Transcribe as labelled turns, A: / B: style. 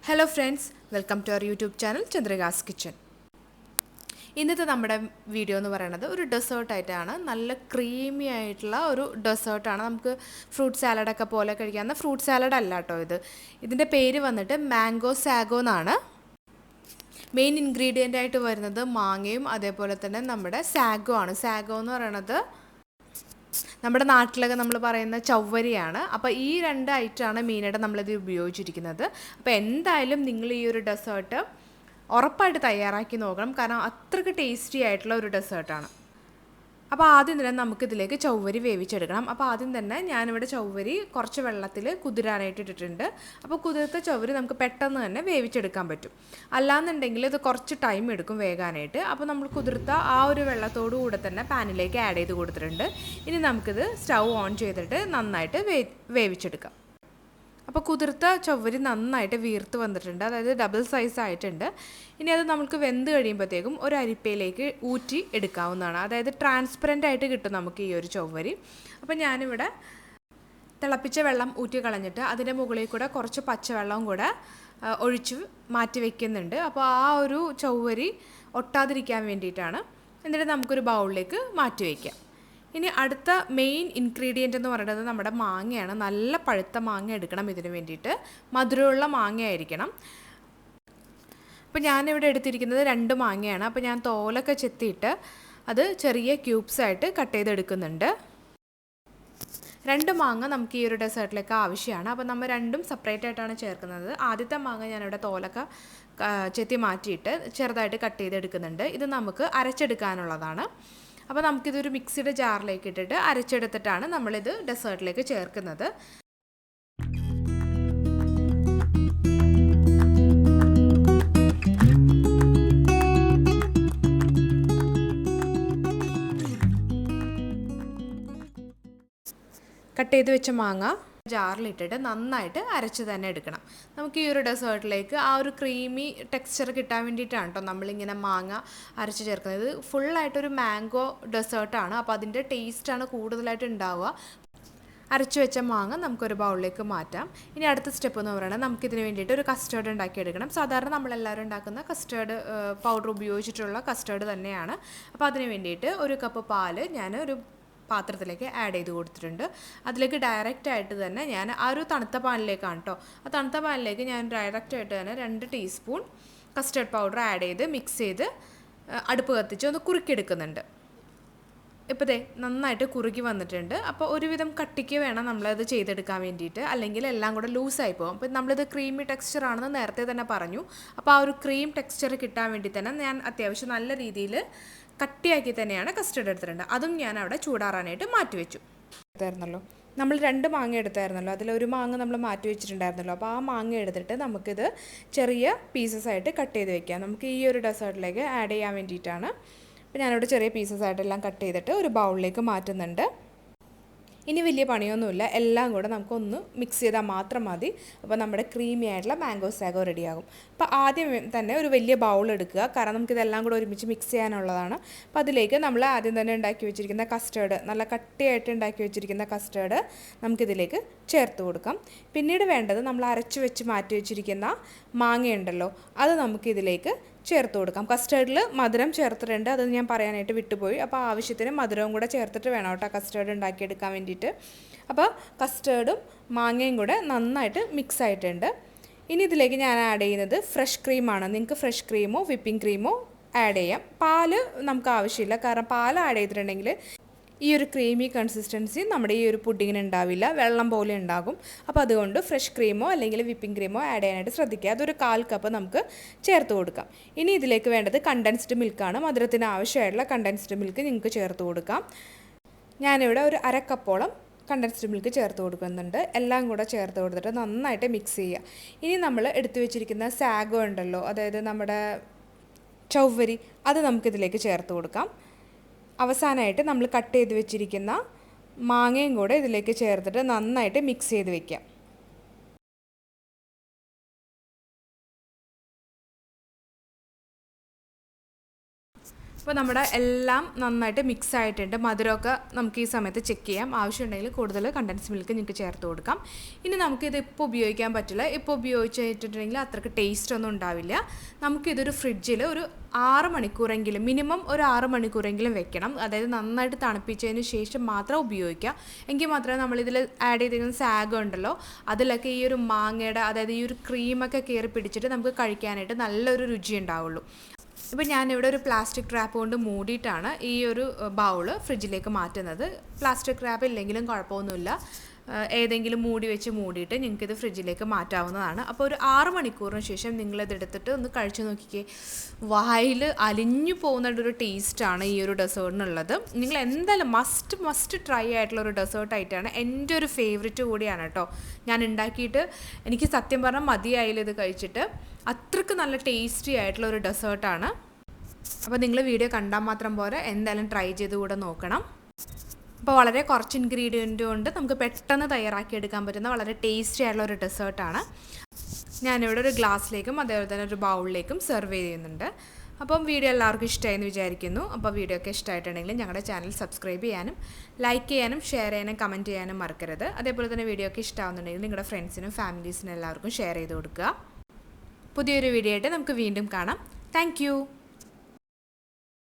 A: Hello friends, welcome to our YouTube channel Chandrika's kitchen. ഇന്നത്തെ നമ്മുടെ video എന്ന് പറയുന്നത് ഒരു ഡെസേർട്ടായിട്ടാണ്. നല്ല ക്രീമി ആയിട്ടുള്ള ഒരു ഡെസേർട്ടാണ്. നമുക്ക് ഫ്രൂട്ട് സാലഡൊക്കെ പോലെ കഴിക്കാവുന്ന ഫ്രൂട്ട് സാലഡ് അല്ല കേട്ടോ ഇത്. ഇതിൻ്റെ പേര് വന്നിട്ട് മാംഗോ സാഗോ എന്നാണ്. മെയിൻ ഇൻഗ്രീഡിയൻ്റ് ആയിട്ട് വരുന്നത് മാങ്ങയും അതേപോലെ തന്നെ നമ്മുടെ സാഗോ ആണ്. സാഗോ എന്ന് പറയുന്നത് നമ്മുടെ നാട്ടിലൊക്കെ നമ്മൾ പറയുന്ന ചവ്വരിയാണ്. അപ്പോൾ ഈ രണ്ട് ഐറ്റമാണ് മെയിനായിട്ട് നമ്മളിത് ഉപയോഗിച്ചിരിക്കുന്നത്. അപ്പോൾ എന്തായാലും നിങ്ങൾ ഈ ഒരു ഡെസേർട്ട് ഉറപ്പായിട്ട് തയ്യാറാക്കി നോക്കണം, കാരണം അത്രയ്ക്ക് ടേസ്റ്റി ആയിട്ടുള്ള ഒരു ഡെസേർട്ടാണ്. അപ്പോൾ ആദ്യം തന്നെ നമുക്കിതിലേക്ക് ചവ്വരി വേവിച്ചെടുക്കണം. അപ്പോൾ ആദ്യം തന്നെ ഞാനിവിടെ ചവ്വരി കുറച്ച് വെള്ളത്തിൽ കുതിരാനായിട്ട് ഇട്ടിട്ടുണ്ട്. അപ്പോൾ കുതിർത്ത ചവ്വരി നമുക്ക് പെട്ടെന്ന് തന്നെ വേവിച്ചെടുക്കാൻ പറ്റും. അല്ലാന്നുണ്ടെങ്കിൽ ഇത് കുറച്ച് ടൈം എടുക്കും വേകാനായിട്ട്. അപ്പോൾ നമ്മൾ കുതിർത്ത ആ ഒരു വെള്ളത്തോടു കൂടെ തന്നെ പാനിലേക്ക് ആഡ് ചെയ്ത് കൊടുത്തിട്ടുണ്ട്. ഇനി നമുക്കിത് സ്റ്റൗ ഓൺ ചെയ്തിട്ട് നന്നായിട്ട് വേവിച്ചെടുക്കാം. അപ്പോൾ കുതിർത്ത ചവ്വരി നന്നായിട്ട് വീർത്ത് വന്നിട്ടുണ്ട്, അതായത് ഡബിൾ സൈസ് ആയിട്ടുണ്ട്. ഇനി അത് നമുക്ക് വെന്ത് കഴിയുമ്പോഴത്തേക്കും ഒരു അരിപ്പയിലേക്ക് ഊറ്റി എടുക്കാവുന്നതാണ്. അതായത് ട്രാൻസ്പെറൻ്റ് ആയിട്ട് കിട്ടും നമുക്ക് ഈ ഒരു ചവ്വരി. അപ്പോൾ ഞാനിവിടെ തിളപ്പിച്ച വെള്ളം ഊറ്റി കളഞ്ഞിട്ട് അതിൻ്റെ മുകളിൽ കൂടെ കുറച്ച് പച്ചവെള്ളവും കൂടെ ഒഴിച്ച് മാറ്റി വയ്ക്കുന്നുണ്ട്. അപ്പോൾ ആ ഒരു ചവ്വരി ഒട്ടാതിരിക്കാൻ വേണ്ടിയിട്ടാണ്. എന്നിട്ട് നമുക്കൊരു ബൗളിലേക്ക് മാറ്റി വയ്ക്കാം. ഇനി അടുത്ത മെയിൻ ഇൻഗ്രീഡിയൻ്റ് എന്ന് പറയുന്നത് നമ്മുടെ മാങ്ങയാണ്. നല്ല പഴുത്ത മാങ്ങ എടുക്കണം ഇതിന് വേണ്ടിയിട്ട്. മധുരമുള്ള മാങ്ങയായിരിക്കണം. അപ്പോൾ ഞാനിവിടെ എടുത്തിരിക്കുന്നത് 2 മാങ്ങയാണ്. അപ്പോൾ ഞാൻ തോലൊക്കെ ചെത്തിയിട്ട് അത് ചെറിയ ക്യൂബ്സായിട്ട് കട്ട് ചെയ്തെടുക്കുന്നുണ്ട്. 2 മാങ്ങ നമുക്ക് ഈ ഒരു ഡെസേർട്ടിലേക്ക് ആവശ്യമാണ്. അപ്പോൾ നമ്മൾ രണ്ടും സെപ്പറേറ്റ് ആയിട്ടാണ് ചേർക്കുന്നത്. ആദ്യത്തെ മാങ്ങ ഞാനിവിടെ തോലൊക്കെ ചെത്തി മാറ്റിയിട്ട് ചെറുതായിട്ട് കട്ട് ചെയ്തെടുക്കുന്നുണ്ട്. ഇത് നമുക്ക് അരച്ചെടുക്കാനുള്ളതാണ്. അപ്പോൾ നമുക്കിതൊരു മിക്സിയുടെ ജാറിലേക്ക് ഇട്ടിട്ട് അരച്ചെടുത്തിട്ടാണ് നമ്മളിത് ഡെസേർട്ടിലേക്ക് ചേർക്കുന്നത്. കട്ട് ചെയ്ത് വെച്ച മാങ്ങ ജാറിലിട്ടിട്ട് നന്നായിട്ട് അരച്ച് തന്നെ എടുക്കണം. നമുക്ക് ഈ ഒരു ഡെസേർട്ടിലേക്ക് ആ ഒരു ക്രീമി ടെക്സ്ചർ കിട്ടാൻ വേണ്ടിയിട്ടാണ് കേട്ടോ നമ്മളിങ്ങനെ മാങ്ങ അരച്ച് ചേർക്കുന്നത്. ഇത് ഫുള്ളായിട്ടൊരു മാംഗോ ഡെസേർട്ടാണ്. അപ്പോൾ അതിൻ്റെ ടേസ്റ്റാണ് കൂടുതലായിട്ട് ഉണ്ടാവുക. അരച്ച് വെച്ച മാങ്ങ നമുക്കൊരു ബൗളിലേക്ക് മാറ്റാം. ഇനി അടുത്ത സ്റ്റെപ്പ് എന്ന് പറയുന്നത് നമുക്കിതിന് വേണ്ടിയിട്ട് ഒരു കസ്റ്റേർഡ് ഉണ്ടാക്കിയെടുക്കണം. സാധാരണ നമ്മളെല്ലാവരും ഉണ്ടാക്കുന്ന കസ്റ്റേർഡ് പൗഡർ ഉപയോഗിച്ചിട്ടുള്ള കസ്റ്റേർഡ് തന്നെയാണ്. അപ്പോൾ അതിന് വേണ്ടിയിട്ട് 1 കപ്പ് പാല് ഞാൻ ഒരു പാത്രത്തിലേക്ക് ആഡ് ചെയ്ത് കൊടുത്തിട്ടുണ്ട്. അതിലേക്ക് ഡയറക്റ്റായിട്ട് തന്നെ ഞാൻ ആ ഒരു തണുത്ത പാനിലേക്കാണ് കേട്ടോ. ആ തണുത്ത പാനിലേക്ക് ഞാൻ ഡയറക്റ്റായിട്ട് തന്നെ 2 ടീസ്പൂൺ കസ്റ്റേർഡ് പൗഡർ ആഡ് ചെയ്ത് മിക്സ് ചെയ്ത് അടുപ്പ് കത്തിച്ച് ഒന്ന് കുറുക്കിയെടുക്കുന്നുണ്ട്. ഇപ്പോൾ ദേ നന്നായിട്ട് കുറുകി വന്നിട്ടുണ്ട്. അപ്പോൾ ഒരുവിധം കട്ടിക്ക് വേണം നമ്മളത് ചെയ്തെടുക്കാൻ വേണ്ടിയിട്ട്, അല്ലെങ്കിൽ എല്ലാം കൂടെ ലൂസായി പോകും. അപ്പോൾ നമ്മളിത് ക്രീമി ടെക്സ്ചർ ആണെന്ന് നേരത്തെ തന്നെ പറഞ്ഞു. അപ്പോൾ ആ ഒരു ക്രീം ടെക്സ്ചർ കിട്ടാൻ വേണ്ടി തന്നെ ഞാൻ അത്യാവശ്യം നല്ല രീതിയിൽ കട്ടിയാക്കി തന്നെയാണ് കസ്റ്റർഡ് എടുത്തിട്ടുണ്ട്. അതും ഞാൻ അവിടെ ചൂടാറാനായിട്ട് മാറ്റി വെച്ചു. എടുത്തായിരുന്നല്ലോ നമ്മൾ 2 മാങ്ങ എടുത്തായിരുന്നല്ലോ, അതിലൊരു മാങ്ങ നമ്മൾ മാറ്റി വെച്ചിട്ടുണ്ടായിരുന്നല്ലോ. അപ്പോൾ ആ മാങ്ങ എടുത്തിട്ട് നമുക്കിത് ചെറിയ പീസസ് ആയിട്ട് കട്ട് ചെയ്ത് വെക്കാം. നമുക്ക് ഈ ഒരു ഡെസേർട്ടിലേക്ക് ആഡ് ചെയ്യാൻ വേണ്ടിയിട്ടാണ്. അപ്പോൾ ഞാനിവിടെ ചെറിയ പീസസ് ആയിട്ടെല്ലാം കട്ട് ചെയ്തിട്ട് ഒരു ബൗളിലേക്ക് മാറ്റുന്നുണ്ട്. ഇനി വലിയ പണിയൊന്നുമില്ല, എല്ലാം കൂടെ നമുക്കൊന്ന് മിക്സ് ചെയ്താൽ മാത്രം മതി. അപ്പോൾ നമ്മുടെ ക്രീമി ആയിട്ടുള്ള മാംഗോ സാഗോ റെഡിയാകും. അപ്പോൾ ആദ്യം തന്നെ ഒരു വലിയ ബൗൾ എടുക്കുക, കാരണം നമുക്കിതെല്ലാം കൂടെ ഒരുമിച്ച് മിക്സ് ചെയ്യാനുള്ളതാണ്. അപ്പോൾ അതിലേക്ക് നമ്മൾ ആദ്യം തന്നെ ഉണ്ടാക്കി വെച്ചിരിക്കുന്ന കസ്റ്റേർഡ്, നല്ല കട്ടിയായിട്ട് ഉണ്ടാക്കി വെച്ചിരിക്കുന്ന കസ്റ്റേർഡ് നമുക്കിതിലേക്ക് ചേർത്ത് കൊടുക്കാം. പിന്നീട് വേണ്ടത് നമ്മൾ അരച്ച് വെച്ച് മാറ്റി വെച്ചിരിക്കുന്ന മാങ്ങയുണ്ടല്ലോ, അത് നമുക്കിതിലേക്ക് ചേർത്ത് കൊടുക്കാം. കസ്റ്റേർഡിൽ മധുരം ചേർത്തിട്ടുണ്ട്, അത് ഞാൻ പറയാനായിട്ട് വിട്ടുപോയി. അപ്പോൾ ആവശ്യത്തിന് മധുരവും കൂടെ ചേർത്തിട്ട് വേണം കേട്ടോ കസ്റ്റേർഡ് ഉണ്ടാക്കിയെടുക്കാൻ വേണ്ടിയിട്ട്. അപ്പോൾ കസ്റ്റേർഡും മാങ്ങയും കൂടെ നന്നായിട്ട് മിക്സ് ആയിട്ടുണ്ട്. ഇനി ഇതിലേക്ക് ഞാൻ ആഡ് ചെയ്യുന്നത് ഫ്രഷ് ക്രീമാണ്. നിങ്ങൾക്ക് ഫ്രഷ് ക്രീമോ വിപ്പിംഗ് ക്രീമോ ആഡ് ചെയ്യാം. പാല് നമുക്ക് ആവശ്യമില്ല, കാരണം പാൽ ആഡ് ചെയ്തിട്ടുണ്ടെങ്കിൽ ഈ ഒരു ക്രീമി കൺസിസ്റ്റൻസി നമ്മുടെ ഈ ഒരു പുഡിങ്ങിന് ഉണ്ടാവില്ല, വെള്ളം പോലെ ഉണ്ടാകും. അപ്പോൾ അതുകൊണ്ട് ഫ്രഷ് ക്രീമോ അല്ലെങ്കിൽ വിപ്പിംഗ് ക്രീമോ ആഡ് ചെയ്യാനായിട്ട് ശ്രദ്ധിക്കുക. അതൊരു 1/4 കപ്പ് നമുക്ക് ചേർത്ത് കൊടുക്കാം. ഇനി ഇതിലേക്ക് വേണ്ടത് കണ്ടൻസ്ഡ് മിൽക്കാണ്. മധുരത്തിന് ആവശ്യമായിട്ടുള്ള കണ്ടൻസ്ഡ് മിൽക്ക് നിങ്ങൾക്ക് ചേർത്ത് കൊടുക്കാം. ഞാനിവിടെ ഒരു 1/2 കപ്പോളം കണ്ടൻസ്ഡ് മിൽക്ക് ചേർത്ത് കൊടുക്കുന്നുണ്ട്. എല്ലാം കൂടെ ചേർത്ത് കൊടുത്തിട്ട് നന്നായിട്ട് മിക്സ് ചെയ്യുക. ഇനി നമ്മൾ എടുത്തു വെച്ചിരിക്കുന്ന സാഗോ ഉണ്ടല്ലോ, അതായത് നമ്മുടെ ചവ്വരി, അത് നമുക്കിതിലേക്ക് ചേർത്ത് കൊടുക്കാം. അവസാനമായിട്ട് നമ്മൾ കട്ട് ചെയ്ത് വെച്ചിരിക്കുന്ന മാങ്ങയും കൂടെ ഇതിലേക്ക് ചേർത്തിട്ട് നന്നായിട്ട് മിക്സ് ചെയ്ത് വെക്കാം. അപ്പോൾ നമ്മുടെ എല്ലാം നന്നായിട്ട് മിക്സ് ആയിട്ടുണ്ട്. മധുരമൊക്കെ നമുക്ക് ഈ സമയത്ത് ചെക്ക് ചെയ്യാം. ആവശ്യമുണ്ടെങ്കിൽ കൂടുതൽ കണ്ടൻസ് മിൽക്ക് നിങ്ങൾക്ക് ചേർത്ത് കൊടുക്കാം. ഇനി നമുക്കിത് ഇപ്പോൾ ഉപയോഗിക്കാൻ പറ്റില്ല. ഇപ്പോൾ ഉപയോഗിച്ചിട്ടുണ്ടെങ്കിൽ അത്രയ്ക്ക് ടേസ്റ്റ് ഒന്നും ഉണ്ടാവില്ല. നമുക്കിതൊരു ഫ്രിഡ്ജിൽ ഒരു 6 മണിക്കൂറെങ്കിലും, മിനിമം ഒരു 6 മണിക്കൂറെങ്കിലും വെക്കണം. അതായത് നന്നായിട്ട് തണുപ്പിച്ചതിന് ശേഷം മാത്രം ഉപയോഗിക്കുക. എങ്കിൽ മാത്രമേ നമ്മളിതിൽ ആഡ് ചെയ്തിരിക്കുന്ന സാഗോ ഉണ്ടല്ലോ, അതിലൊക്കെ ഈ ഒരു മാങ്ങയുടെ, അതായത് ഈ ഒരു ക്രീമൊക്കെ കയറി പിടിച്ചിട്ട് നമുക്ക് കഴിക്കാനായിട്ട് നല്ലൊരു രുചി ഉണ്ടാവുള്ളൂ. ഇപ്പോൾ ഞാനിവിടെ ഒരു പ്ലാസ്റ്റിക് റാപ്പ് കൊണ്ട് മൂടിയിട്ടാണ് ഈ ഒരു ബൗള് ഫ്രിഡ്ജിലേക്ക് മാറ്റുന്നത്. പ്ലാസ്റ്റിക് റാപ്പ് ഇല്ലെങ്കിലും കുഴപ്പമൊന്നുമില്ല. ഏതെങ്കിലും മൂടി വെച്ച് മൂടിയിട്ട് നിങ്ങൾക്കിത് ഫ്രിഡ്ജിലേക്ക് മാറ്റാവുന്നതാണ്. അപ്പോൾ ഒരു 6 മണിക്കൂറിന് ശേഷം നിങ്ങളിതെടുത്തിട്ട് ഒന്ന് കഴിച്ചു നോക്കിക്കേ. വായിൽ അലിഞ്ഞു പോകുന്നൊരു ടേസ്റ്റാണ് ഈ ഒരു ഡെസേർട്ടിനുള്ളത്. നിങ്ങൾ എന്തായാലും മസ്റ്റ് ട്രൈ ആയിട്ടുള്ള ഒരു ഡെസേർട്ടായിട്ടാണ്. എൻ്റെ ഒരു ഫേവറേറ്റ് കൂടിയാണ് കേട്ടോ. ഞാൻ ഉണ്ടാക്കിയിട്ട് എനിക്ക് സത്യം പറഞ്ഞാൽ മതിയായില്ല ഇത് കഴിച്ചിട്ട്. അത്രയ്ക്ക് നല്ല ടേസ്റ്റി ആയിട്ടുള്ള ഒരു ഡെസേർട്ടാണ്. അപ്പോൾ നിങ്ങൾ വീഡിയോ കണ്ടാൽ മാത്രം പോരാ, എന്തായാലും ട്രൈ ചെയ്ത് കൂടെ നോക്കണം. അപ്പോൾ വളരെ കുറച്ച് ഇൻഗ്രീഡിയൻറ്റ് കൊണ്ട് നമുക്ക് പെട്ടെന്ന് തയ്യാറാക്കിയെടുക്കാൻ പറ്റുന്ന വളരെ ടേസ്റ്റി ആയിട്ടുള്ള ഒരു ഡെസേർട്ടാണ്. ഞാനിവിടെ ഒരു ഗ്ലാസ്സിലേക്കും അതേപോലെ തന്നെ ഒരു ബൗളിലേക്കും സെർവ് ചെയ്യുന്നുണ്ട്. അപ്പം വീഡിയോ എല്ലാവർക്കും ഇഷ്ടമായെന്ന് വിചാരിക്കുന്നു. അപ്പോൾ വീഡിയോ ഒക്കെ ഇഷ്ടമായിട്ടുണ്ടെങ്കിൽ ഞങ്ങളുടെ ചാനൽ സബ്സ്ക്രൈബ് ചെയ്യാനും ലൈക്ക് ചെയ്യാനും ഷെയർ ചെയ്യാനും കമൻറ്റ് ചെയ്യാനും മറക്കരുത്. അതേപോലെ തന്നെ വീഡിയോ ഒക്കെ ഇഷ്ടമാവുന്നുണ്ടെങ്കിൽ നിങ്ങളുടെ ഫ്രണ്ട്സിനും ഫാമിലീസിനും എല്ലാവർക്കും ഷെയർ ചെയ്ത് കൊടുക്കുക. പുതിയൊരു വീഡിയോ ആയിട്ട് നമുക്ക് വീണ്ടും കാണാം. താങ്ക്